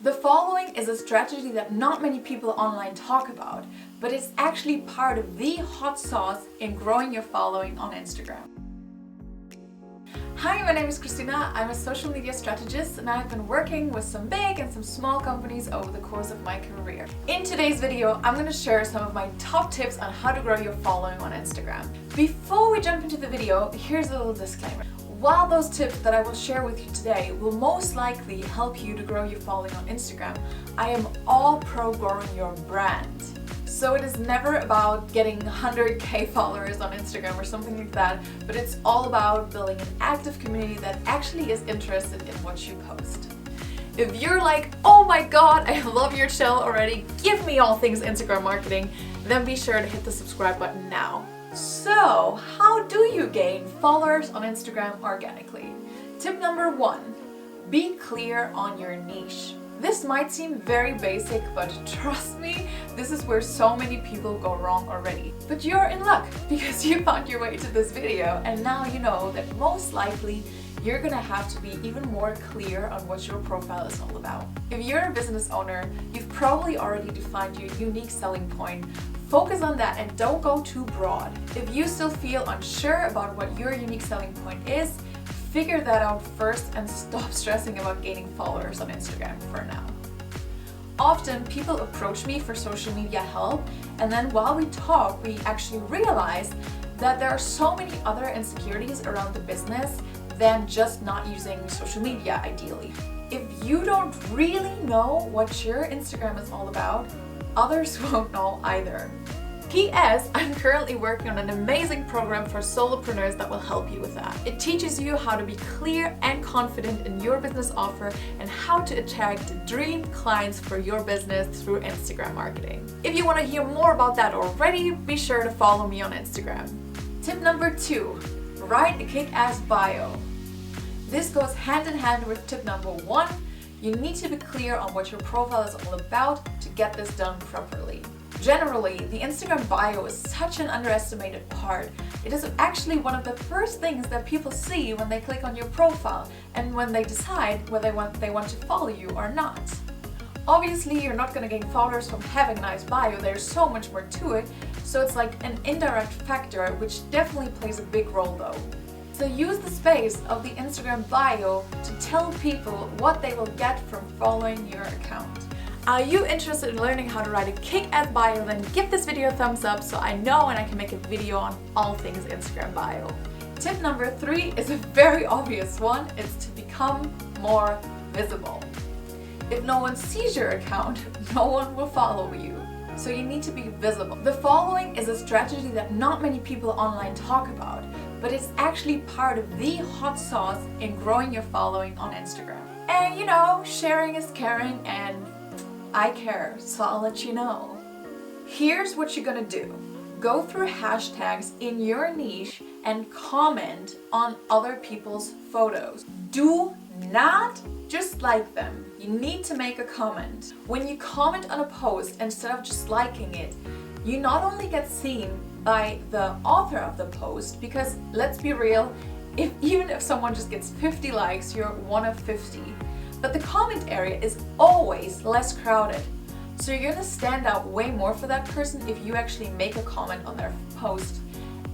The following is a strategy that not many people online talk about, but it's actually part of the hot sauce in growing your following on Instagram. Hi, my name is Christina. I'm a social media strategist and I've been working with some big and some small companies over the course of my career. In today's video, I'm going to share some of my top tips on how to grow your following on Instagram. Before we jump into the video, here's a little disclaimer. While those tips that I will share with you today will most likely help you to grow your following on Instagram, I am all pro growing your brand. So it is never about getting 100k followers on Instagram or something like that, but it's all about building an active community that actually is interested in what you post. If you're like, oh my god, I love your channel already, give me all things Instagram marketing, then be sure to hit the subscribe button now. So, how do you gain followers on Instagram organically? Tip number 1, be clear on your niche. This might seem very basic, but trust me, this is where so many people go wrong already. But you're in luck because you found your way to this video and now you know that most likely you're gonna have to be even more clear on what your profile is all about. If you're a business owner, you've probably already defined your unique selling point. Focus on that and don't go too broad. If you still feel unsure about what your unique selling point is, figure that out first and stop stressing about gaining followers on Instagram for now. Often people approach me for social media help, and then while we talk, we actually realize that there are so many other insecurities around the business than just not using social media ideally. If you don't really know what your Instagram is all about, others won't know either. P.S. I'm currently working on an amazing program for solopreneurs that will help you with that. It teaches you how to be clear and confident in your business offer and how to attract dream clients for your business through Instagram marketing. If you want to hear more about that already, be sure to follow me on Instagram. Tip number 2, write a kick-ass bio. This goes hand in hand with tip number 1. You need to be clear on what your profile is all about to get this done properly. Generally, the Instagram bio is such an underestimated part. It is actually one of the first things that people see when they click on your profile and when they decide whether they want to follow you or not. Obviously, you're not going to gain followers from having a nice bio, there's so much more to it, so it's like an indirect factor which definitely plays a big role though. So use the space of the Instagram bio to tell people what they will get from following your account. Are you interested in learning how to write a kick-ass bio? Then give this video a thumbs up so I know and I can make a video on all things Instagram bio. Tip number 3 is a very obvious one. It's to become more visible. If no one sees your account, no one will follow you. So you need to be visible. The following is a strategy that not many people online talk about, but it's actually part of the hot sauce in growing your following on Instagram. And you know, sharing is caring and I care, so I'll let you know. Here's what you're gonna do. Go through hashtags in your niche and comment on other people's photos. Do not just like them. You need to make a comment. When you comment on a post instead of just liking it, you not only get seen by the author of the post, because let's be real, even if someone just gets 50 likes, you're one of 50. But the comment area is always less crowded. So you're gonna stand out way more for that person if you actually make a comment on their post.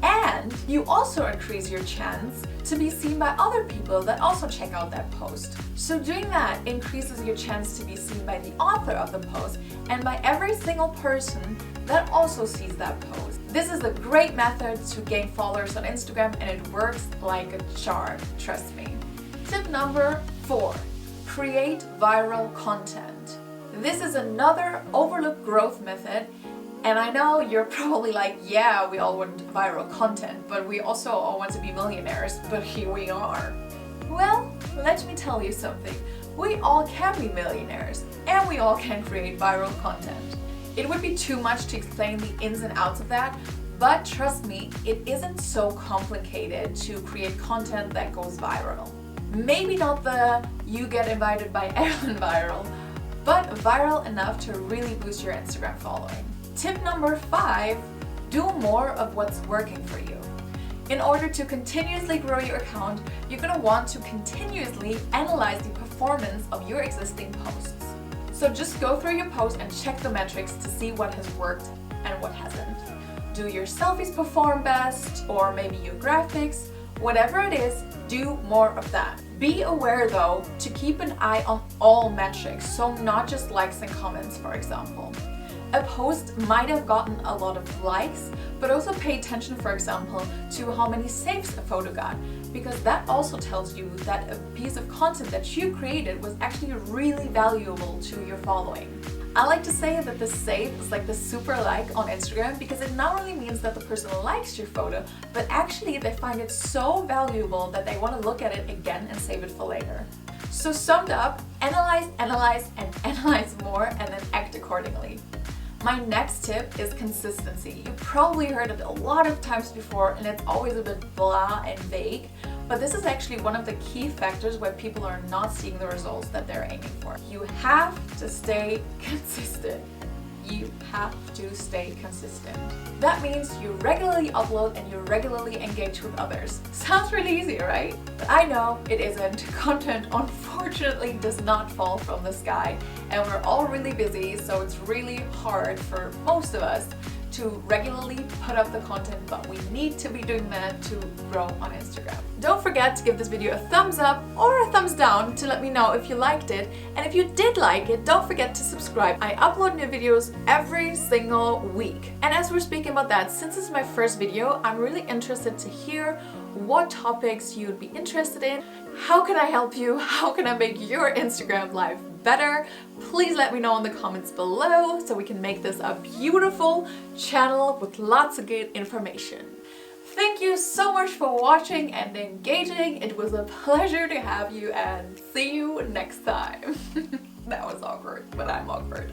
And you also increase your chance to be seen by other people that also check out that post. So doing that increases your chance to be seen by the author of the post and by every single person that also sees that post. This is a great method to gain followers on Instagram and it works like a charm, trust me. Tip number 4, create viral content. This is another overlooked growth method. And I know you're probably like, yeah, we all want viral content, but we also all want to be millionaires, but here we are. Well, let me tell you something. We all can be millionaires, and we all can create viral content. It would be too much to explain the ins and outs of that, but trust me, it isn't so complicated to create content that goes viral. Maybe not the you get invited by Ellen viral, but viral enough to really boost your Instagram following. Tip number 5, do more of what's working for you. In order to continuously grow your account, you're going to want to continuously analyze the performance of your existing posts. So just go through your post and check the metrics to see what has worked and what hasn't. Do your selfies perform best, or maybe your graphics? Whatever it is, do more of that. Be aware though to keep an eye on all metrics, so not just likes and comments, for example. A post might have gotten a lot of likes, but also pay attention, for example, to how many saves a photo got, because that also tells you that a piece of content that you created was actually really valuable to your following. I like to say that the save is like the super like on Instagram, because it not only means that the person likes your photo, but actually they find it so valuable that they want to look at it again and save it for later. So summed up, analyze, analyze, and analyze more, and then act accordingly. My next tip is consistency. You probably heard it a lot of times before, and it's always a bit blah and vague, but this is actually one of the key factors why people are not seeing the results that they're aiming for. You have to stay consistent. You have to stay consistent. That means you regularly upload and you regularly engage with others. Sounds really easy, right? But I know it isn't. Content unfortunately does not fall from the sky, and we're all really busy, so it's really hard for most of us to regularly put up the content, but we need to be doing that to grow on Instagram. Don't forget to give this video a thumbs up or a thumbs down to let me know if you liked it, and if you did like it, don't forget to subscribe. I upload new videos every single week. And as we're speaking about that, since it's my first video, I'm really interested to hear what topics you'd be interested in. How can I help you? How can I make your Instagram life better? Please let me know in the comments below so we can make this a beautiful channel with lots of good information. Thank you so much for watching and engaging. It was a pleasure to have you, and see you next time. That was awkward, but I'm awkward.